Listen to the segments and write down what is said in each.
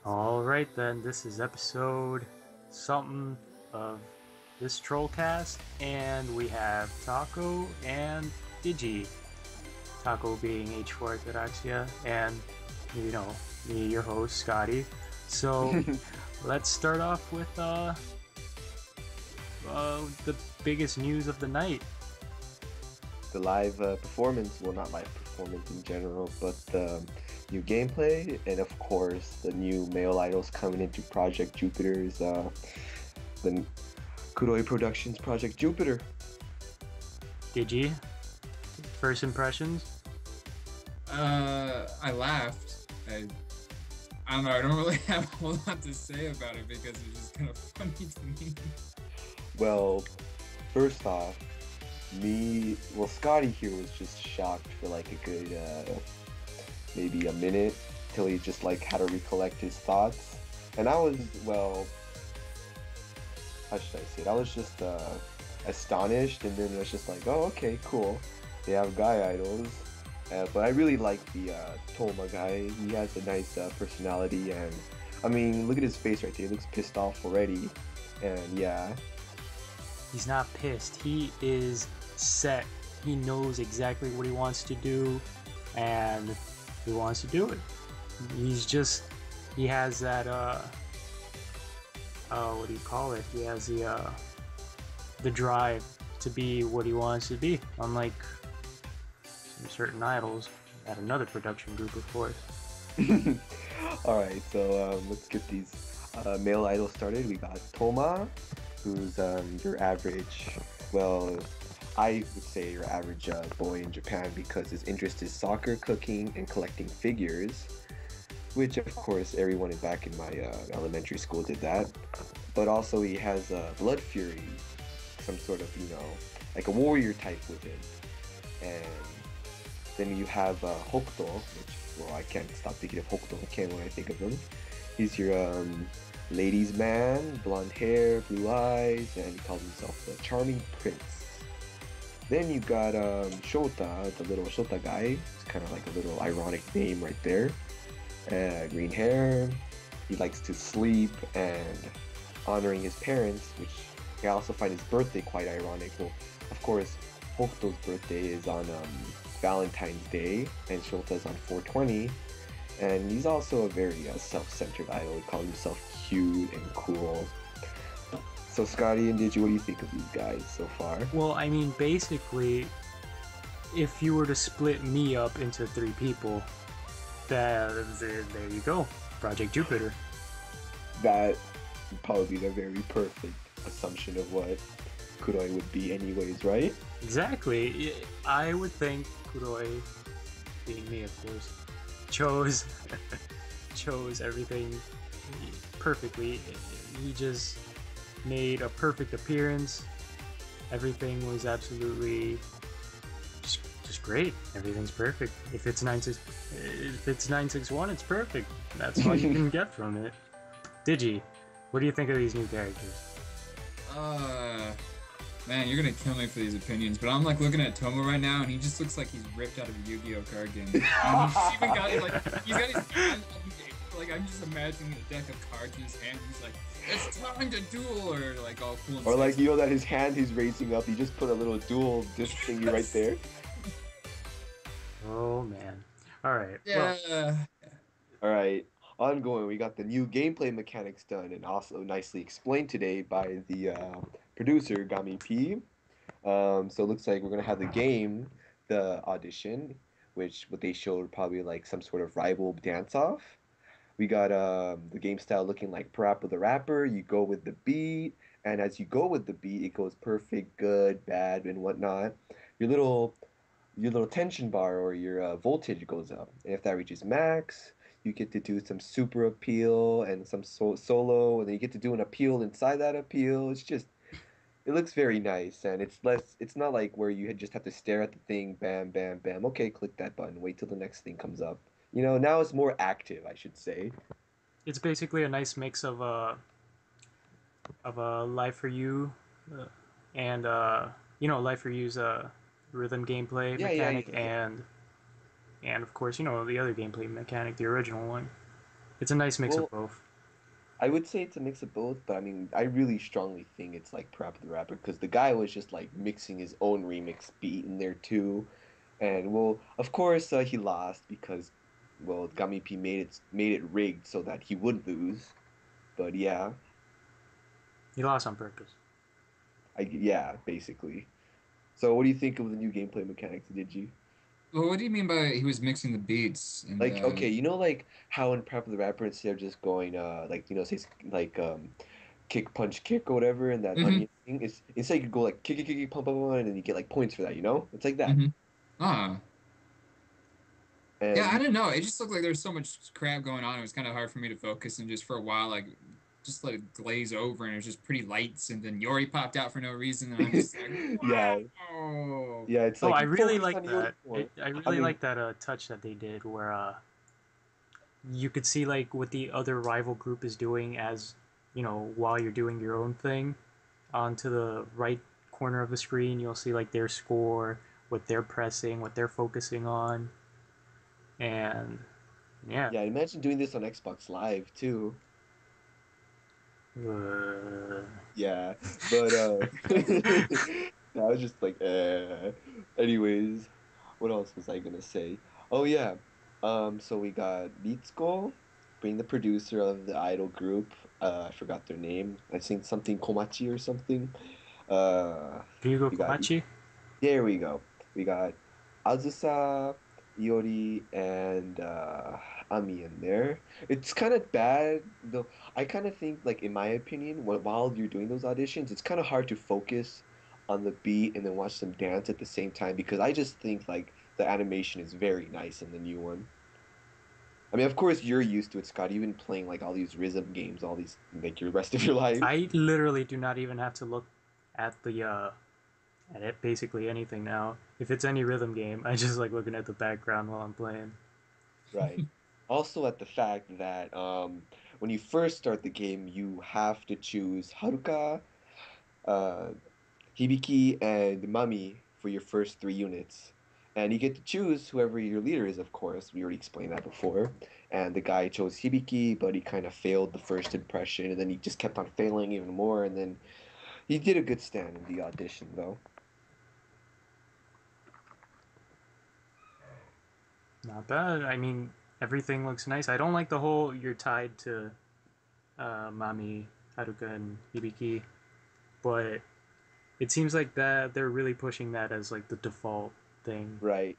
Alright then, this is episode something of this Trollcast, and we have Taco and Digi. Taco being H for Ataraxia, and me, your host, Scotty. So let's start off with the biggest news of the night. The live performance, well, not live performance in general, but the new gameplay, and of course, the new male idols coming into Project Jupiter's, the Kuroi Productions Project Jupiter. Digi, first impressions? I laughed. I don't know. I don't really have a whole lot to say about it because it's just kind of funny to me. Well, first off, Scotty here was just shocked for like a good, maybe a minute, till he just like had to recollect his thoughts. And I was, well, how should I say it? I was just astonished, and then it was just like, oh, okay, cool. They have guy idols. But I really like the Toma guy. He has a nice personality, and I mean, look at his face right there. He looks pissed off already. And yeah. He's not pissed. He is set. He knows exactly what he wants to do, and he wants to do it. He has that, what do you call it? He has the drive to be what he wants to be, unlike some certain idols at another production group, of course. Alright, so let's get these male idols started. We got Toma, who's your average, well, I would say your average boy in Japan, because his interest is soccer, cooking, and collecting figures, which of course everyone back in my elementary school did that. But also he has blood fury, some sort of, like a warrior type with him. And then you have Hokuto, which, well, I can't stop thinking of Hokuto, I can't when I think of him. He's your ladies' man, blonde hair, blue eyes, and he calls himself the Charming Prince. Then you got Shota, the little Shota guy. It's kind of like a little ironic name right there. Green hair. He likes to sleep and honoring his parents, which I also find his birthday quite ironic. Well, of course, Hokuto's birthday is on Valentine's Day, and Shota's on 420. And he's also a very self-centered idol. He calls himself cute and cool. So Scotty and Digi, what do you think of these guys so far? Well, I mean, basically, if you were to split me up into three people, there you go. Project Jupiter. That would probably be the very perfect assumption of what Kuroi would be anyways, right? Exactly. I would think Kuroi, being me, of course, chose everything perfectly. He just made a perfect appearance. Everything was absolutely just great. Everything's perfect. If it's 961, it's perfect. That's all you can get from it. Digi, what do you think of these new characters? Man, you're gonna kill me for these opinions, but I'm like looking at Tomo right now, and he just looks like he's ripped out of a Yu-Gi-Oh card game. And he's even got he's got his hand on the game. Like, I'm just imagining a deck of cards in his hand, and he's like, "It's time to duel," or like all cool. And or like, that his hand he's raising up, he just put a little dual disc thingy right there. Oh man! All right. Yeah. Well, all right. Ongoing, we got the new gameplay mechanics done and also nicely explained today by the producer Gami P. So it looks like we're gonna have the game, the audition, which what they showed probably like some sort of rival dance off. We got the game style looking like Parappa the Rapper. You go with the beat, and as you go with the beat, it goes perfect, good, bad, and whatnot. Your little tension bar or your voltage goes up, and if that reaches max, you get to do some super appeal and some solo, and then you get to do an appeal inside that appeal. It looks very nice, and it's not like where you just have to stare at the thing, bam, bam, bam. Okay, click that button, wait till the next thing comes up. Now it's more active, I should say. it's basically a nice mix of a Life for You, and Life for You's rhythm gameplay Yeah, yeah, mechanic, and of course the other gameplay mechanic, the original one. It's a nice mix of Well, both. I would say it's a mix of both, but I mean, I really strongly think it's like Parappa the Rapper because the guy was just like mixing his own remix beat in there too, and well, of course, he lost because, well, Gummy P made it rigged so that he would lose. But yeah, He lost on purpose. yeah, basically. So, what do you think of the new gameplay mechanics, did you? Well, what do you mean by he was mixing the beats and Like, okay, you know, like how in Parappa the Rapper, instead of just going, like, say, like, kick, punch, kick, or whatever, and that hmm onion thing, it's instead you could go like kick, kick, kick, kick, pump, pump, pump, and then you get like points for that, you know? It's like that. hmm Ah. Yeah, And I didn't know. It just looked like there was so much crap going on. It was kind of hard for me to focus, and just for a while, like, just let it glaze over, and it was just pretty lights, and then Yori popped out for no reason, and I'm just like, yeah, wow. yeah, it's Oh, like I you really focus like on Yori that. more. I I really mean, like that touch that they did, where you could see like what the other rival group is doing as while you're doing your own thing. Onto the right corner of the screen, you'll see like their score, what they're pressing, what they're focusing on, and yeah. yeah, imagine doing this on Xbox Live too. Uh, Yeah, but I was just like, Anyways, what else was I gonna say? Oh yeah, so we got Beat Skull, being the producer of the idol group. I forgot their name. I think something Komachi or something. Ryugo We got Komachi. there we go. We got Azusa, Iori, and Ami in there. It's kind of bad though. I kind of think, like in my opinion, while you're doing those auditions, it's kind of hard to focus on the beat and then watch them dance at the same time because I just think like the animation is very nice in the new one. I mean, of course, you're used to it, Scott. You've been playing like all these rhythm games, all these like your rest of your life. I literally do not even have to look at the at it basically anything now. If it's any rhythm game, I just like looking at the background while I'm playing. Right. Also, at the fact that when you first start the game, you have to choose Haruka, uh, Hibiki, and Mami for your first three units. And you get to choose whoever your leader is, of course. We already explained that before. And the guy chose Hibiki, but he kind of failed the first impression, and then he just kept on failing even more. And then he did a good stand in the audition, though. Not bad. I mean, everything looks nice. I don't like the whole you're tied to Mami, Haruka, and Hibiki, but it seems like that they're really pushing that as like the default thing. Right.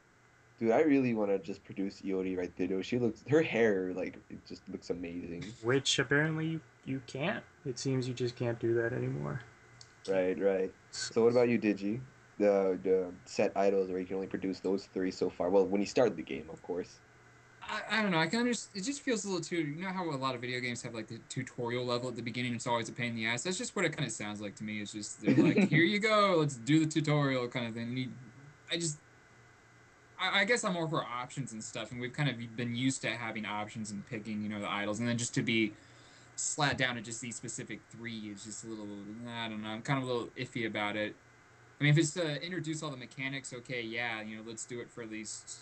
Dude, I really want to just produce Iori right there, though. Her hair, like, it just looks amazing. Which apparently you can't. It seems you just can't do that anymore. Right, right. So what about you, Digi? The set idols where you can only produce those three so far. Well, when you start the game, of course. I don't know. I can understand. It just feels a little too. You know how a lot of video games have like the tutorial level at the beginning. It's always a pain in the ass. That's just what it kind of sounds like to me. It's just they're like, here you go, let's do the tutorial kind of thing. I just, I guess I'm more for options and stuff, and we've kind of been used to having options and picking, the idols, and then just to be slat down to just these specific three is just a little. I don't know. I'm kind of a little iffy about it. I mean, if it's to introduce all the mechanics, okay, yeah, let's do it for at least,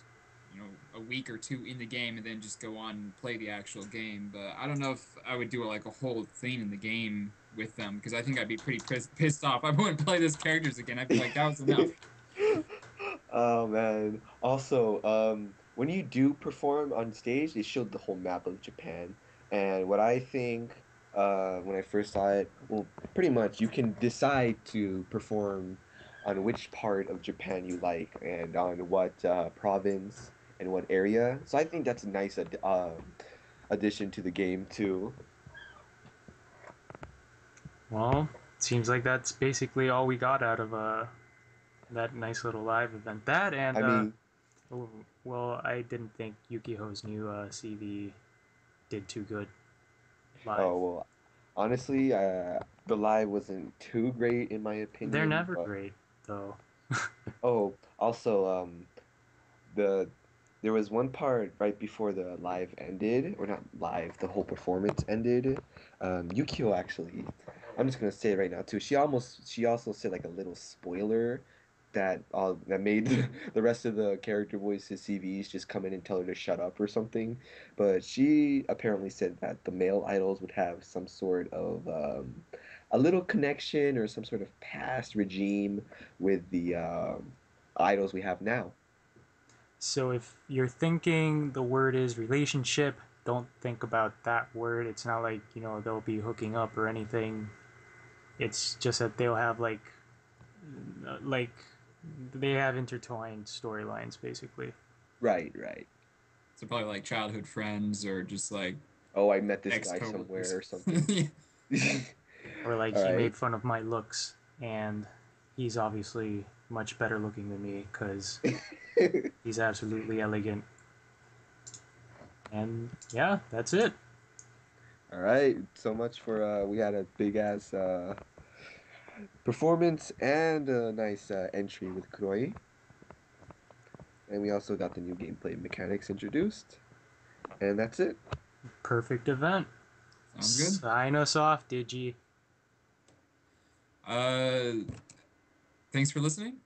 a week or two in the game and then just go on and play the actual game. But I don't know if I would do like a whole thing in the game with them because I think I'd be pretty pissed off. I wouldn't play those characters again. I'd be like, that was enough. Oh man. Also, when you do perform on stage, they showed the whole map of Japan. And what I think, when I first saw it, well, pretty much you can decide to perform on which part of Japan you like and on what province and what area. So I think that's a nice addition to the game too. Well, seems like that's basically all we got out of that nice little live event. That and I mean, oh, well, I didn't think Yukiho's new CV did too good live. oh well, honestly, the live wasn't too great in my They're opinion, never but great though. oh, also, the there was one part right before the live ended, or not live, the whole performance ended. Yukio actually, I'm just gonna say it right now too. She also said like a little spoiler that made the rest of the character voices CVs just come in and tell her to shut up or something. But she apparently said that the male idols would have some sort of a little connection or some sort of past regime with the idols we have now. So if you're thinking the word is relationship, don't think about that word. It's not like, they'll be hooking up or anything. It's just that they'll have like they have intertwined storylines basically. Right, right. So probably like childhood friends or just like Oh, I met this ex guy coworkers. somewhere or something. Or like All he right. made fun of my looks and he's obviously much better looking than me because he's absolutely elegant. And yeah, that's it. All right. So much for we had a big ass performance and a nice entry with Kroi. And we also got the new gameplay mechanics introduced. And that's it. Perfect event. Sounds good. Sign us off, Digi. Thanks for listening.